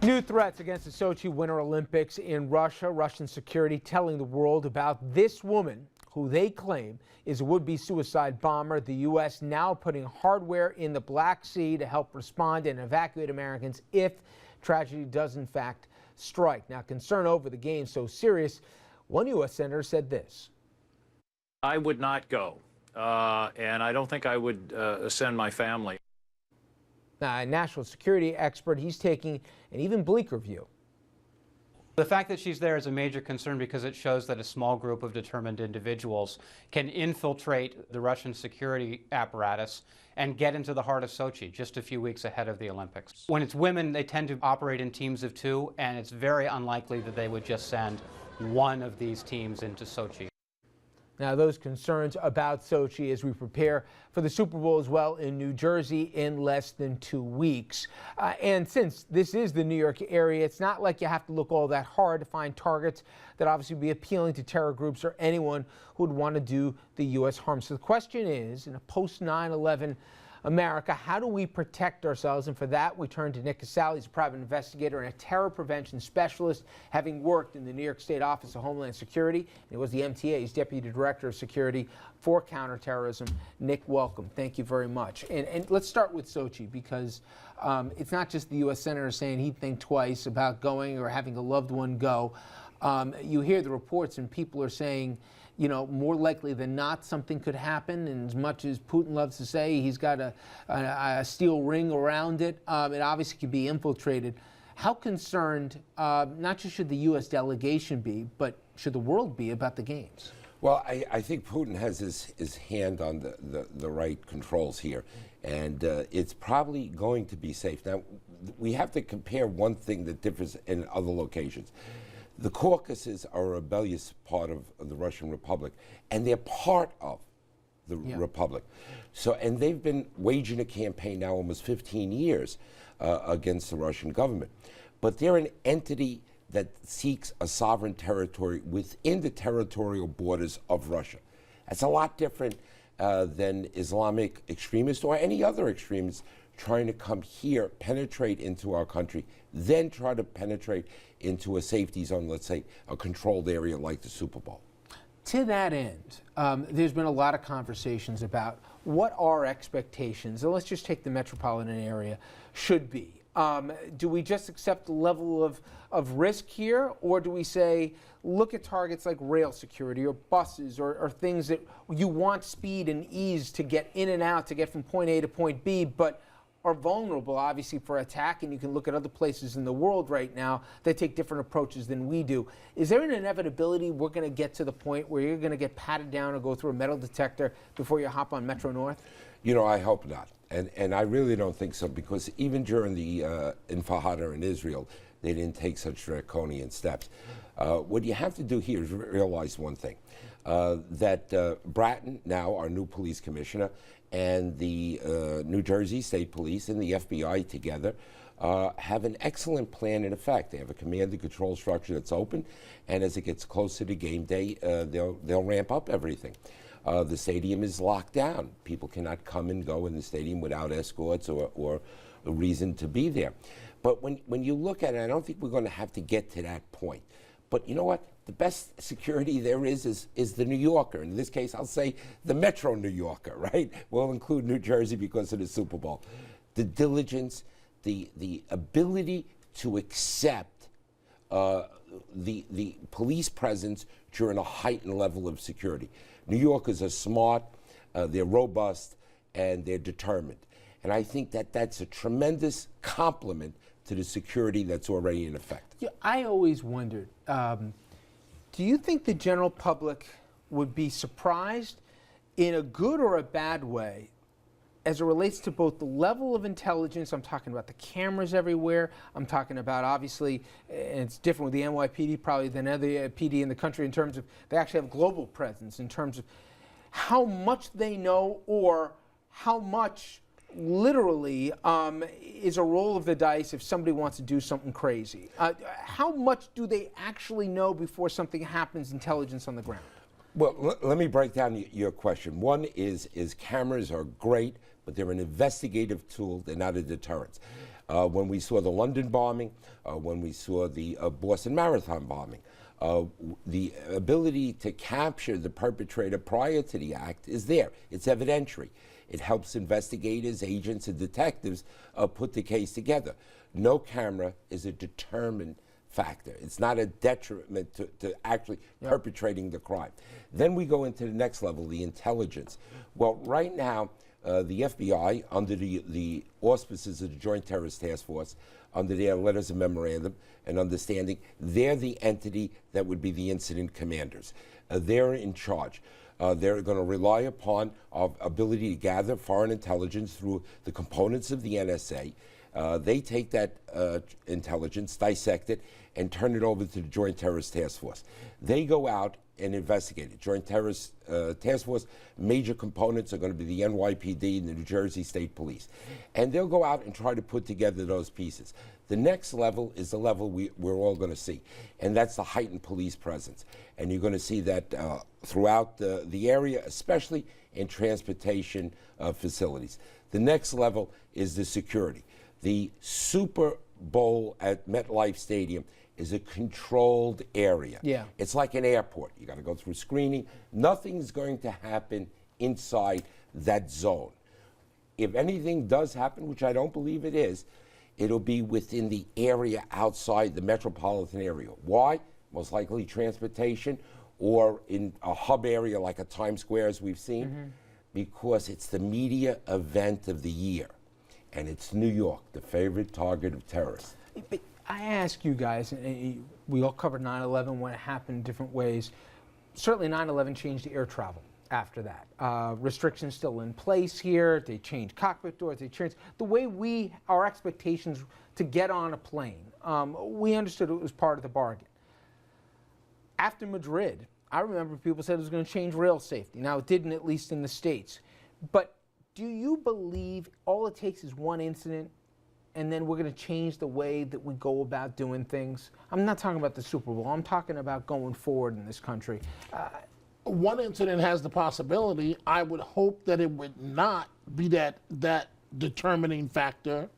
New threats against the Sochi Winter Olympics in Russia. Russian security telling the world about this woman who they claim is a would-be suicide bomber. The U.S. now putting hardware in the Black Sea to help respond and evacuate Americans if tragedy does in fact strike. Now, concern over the games so serious, one U.S. senator said this. I would not go, and I don't think I would send my family. Now, a national security expert, he's taking an even bleaker view. The fact that she's there is a major concern because it shows that a small group of determined individuals can infiltrate the Russian security apparatus and get into the heart of Sochi just a few weeks ahead of the Olympics. When it's women, they tend to operate in teams of two, and it's very unlikely that they would just send one of these teams into Sochi. Now, those concerns about Sochi as we prepare for the Super Bowl as well in New Jersey in less than 2 weeks. And since this is the New York area, it's not like you have to look all that hard to find targets that obviously would be appealing to terror groups or anyone who would want to do the U.S. harm. So the question is, in a post-9/11 America, how do we protect ourselves? And for that, we turn to Nick Casale. He's a private investigator and a terror prevention specialist, having worked in the New York State Office of Homeland Security. And he was the MTA's Deputy Director of Security for Counterterrorism. Nick, welcome. Thank you very much. And let's start with Sochi, because it's not just the U.S. Senator saying he'd think twice about going or having a loved one go. You hear the reports, and people are saying, you know, more likely than not, something could happen. And as much as Putin loves to say he's got a steel ring around it, it obviously could be infiltrated. How concerned, not just should the U.S. delegation be, but should the world be about the games? Well, I think Putin has his hand on the right controls here, and it's probably going to be safe. Now, we have to compare one thing that differs in other locations. The Caucasus are a rebellious part of the Russian Republic, and they're part of the Republic. So, and they've been waging a campaign now almost 15 years against the Russian government. But they're an entity that seeks a sovereign territory within the territorial borders of Russia. That's a lot different than Islamic extremists or any other extremists trying to come here, penetrate into our country, then try to penetrate into a safety zone, let's say a controlled area like the Super Bowl. To that end, there's been a lot of conversations about what our expectations, and let's just take the metropolitan area, should be. Do we just accept the level of risk here, or do we say, look at targets like rail security or buses or things that you want speed and ease to get in and out, to get from point A to point B, but are vulnerable, obviously, for attack, and you can look at other places in the world right now that take different approaches than we do. Is there an inevitability we're going to get to the point where you're going to get patted down or go through a metal detector before you hop on Metro North? You know, I hope not, and I really don't think so, because even during the Intifada in Israel, they didn't take such draconian steps. What you have to do here is realize one thing, that Bratton, now our new police commissioner, and the New Jersey State Police and the FBI together have an excellent plan in effect. They have a command and control structure that's open, and as it gets closer to game day, they'll ramp up everything. The stadium is locked down. People cannot come and go in the stadium without escorts or a reason to be there. But when you look at it, I don't think we're going to have to get to that point. But you know what? The best security there is the New Yorker. In this case, I'll say the Metro New Yorker, right? We'll include New Jersey because of the Super Bowl. The diligence, the ability to accept the police presence during a heightened level of security. New Yorkers are smart, they're robust, and they're determined. And I think that that's a tremendous compliment to the security that's already in effect. Yeah, I always wondered, do you think the general public would be surprised in a good or a bad way as it relates to both the level of intelligence? I'm talking about the cameras everywhere. I'm talking about, obviously, and it's different with the NYPD probably than other PD in the country in terms of they actually have global presence, in terms of how much they know or how much literally is a roll of the dice if somebody wants to do something crazy. How much do they actually know before something happens, intelligence on the ground? Well, let me break down your question. One is cameras are great, but they're an investigative tool. They're not a deterrent. when we saw the London bombing, when we saw the Boston Marathon bombing. The ability to capture the perpetrator prior to the act is there. It's evidentiary. It helps investigators, agents, and detectives put the case together. No camera is a determined factor. It's not a detriment to actually perpetrating the crime. Then we go into the next level, the intelligence. Well, right now, the FBI, under the auspices of the Joint Terrorist Task Force, under their letters of memorandum and understanding, they're the entity that would be the incident commanders. They're in charge. They're going to rely upon our ability to gather foreign intelligence through the components of the NSA. They take that intelligence, dissect it, and turn it over to the Joint Terrorist Task Force. They go out and investigate it. Joint Terrorist Task Force, major components are going to be the NYPD and the New Jersey State Police. And they'll go out and try to put together those pieces. The next level is the level we're all going to see, and that's the heightened police presence. And you're going to see that throughout the area, especially in transportation facilities. The next level is the security. The Super Bowl at MetLife Stadium is a controlled area. Yeah. It's like an airport. You got to go through screening. Nothing's going to happen inside that zone. If anything does happen, which I don't believe it is, it'll be within the area outside the metropolitan area. Why? Most likely transportation, or in a hub area like a Times Square, as we've seen, because it's the media event of the year. And it's New York, the favorite target of terrorists. But I ask you guys, and we all covered 9/11 when it happened in different ways. Certainly 9/11 changed the air travel after that. Restrictions still in place here. They changed cockpit doors. They changed the way our expectations to get on a plane. We understood it was part of the bargain. After Madrid, I remember people said it was going to change rail safety. Now it didn't, at least in the States. But do you believe all it takes is one incident and then we're going to change the way that we go about doing things? I'm not talking about the Super Bowl. I'm talking about going forward in this country. One incident has the possibility. I would hope that it would not be that determining factor.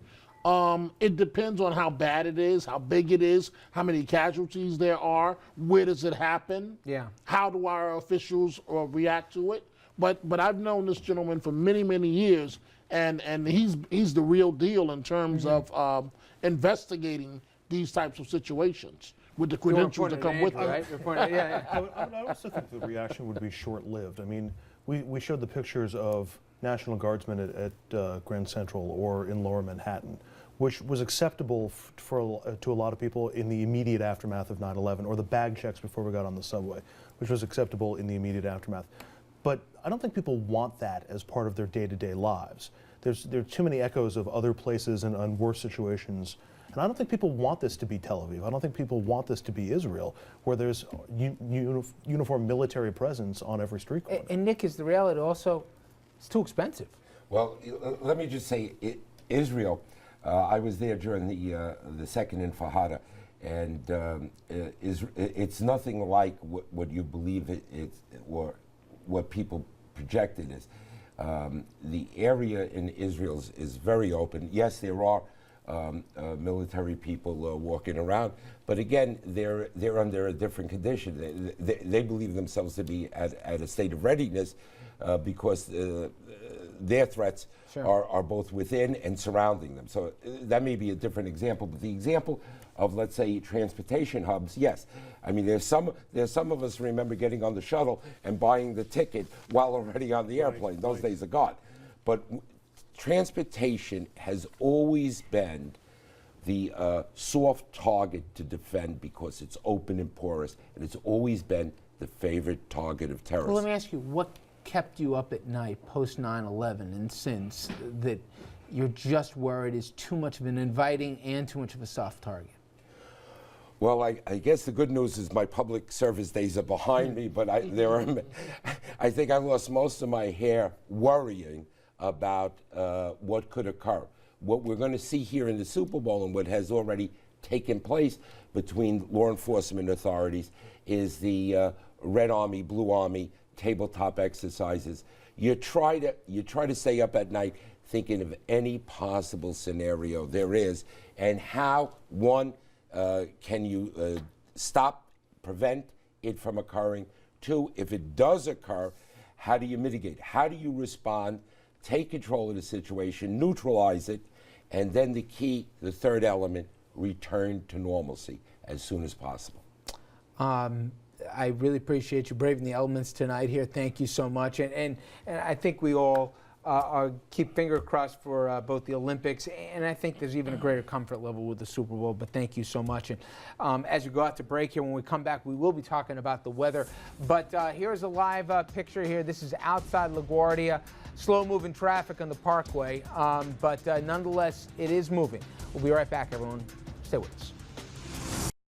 It depends on how bad it is, how big it is, how many casualties there are, where does it happen, how do our officials react to it. But I've known this gentleman for many, many years, and he's the real deal in terms of investigating these types of situations with the credentials that come with it. Right? I also think the reaction would be short-lived. I mean, we showed the pictures of National Guardsmen at Grand Central or in Lower Manhattan, which was acceptable to a lot of people in the immediate aftermath of 9/11, or the bag checks before we got on the subway, which was acceptable in the immediate aftermath. But I don't think people want that as part of their day-to-day lives. There are too many echoes of other places and worse situations. And I don't think people want this to be Tel Aviv. I don't think people want this to be Israel, where there's uniform military presence on every street corner. And Nick, is the reality also, it's too expensive. Well, let me just say, Israel, I was there during the second Intifada, and it's nothing like what you believe or what people projected is. The area in Israel is very open. Yes, there are military people walking around, but again, they're under a different condition. They believe themselves to be at a state of readiness because their threats are both within and surrounding them. So that may be a different example, but the example of, let's say, transportation hubs, yes. I mean, there's some of us remember getting on the shuttle and buying the ticket while already on the airplane. Those days are gone. But transportation has always been the soft target to defend because it's open and porous, and it's always been the favorite target of terrorists. Well, let me ask you, what kept you up at night post 9/11 and since that you're just worried is too much of an inviting and too much of a soft target? Well, I guess the good news is my public service days are behind me, but I think I lost most of my hair worrying about what could occur. What we're going to see here in the Super Bowl and what has already taken place between law enforcement authorities is the Red Army, Blue Army tabletop exercises. You try to stay up at night thinking of any possible scenario there is, and how, one, can you stop, prevent it from occurring? Two, if it does occur, how do you mitigate? How do you respond, take control of the situation, neutralize it, and then the key, the third element, return to normalcy as soon as possible. I really appreciate you braving the elements tonight here. Thank you so much. And I think we all keep finger crossed for both the Olympics, and I think there's even a greater comfort level with the Super Bowl, but thank you so much. And as we go out to break here, when we come back, we will be talking about the weather. But here's a live picture here. This is outside LaGuardia. Slow-moving traffic on the Parkway, but nonetheless, it is moving. We'll be right back, everyone. Stay with us.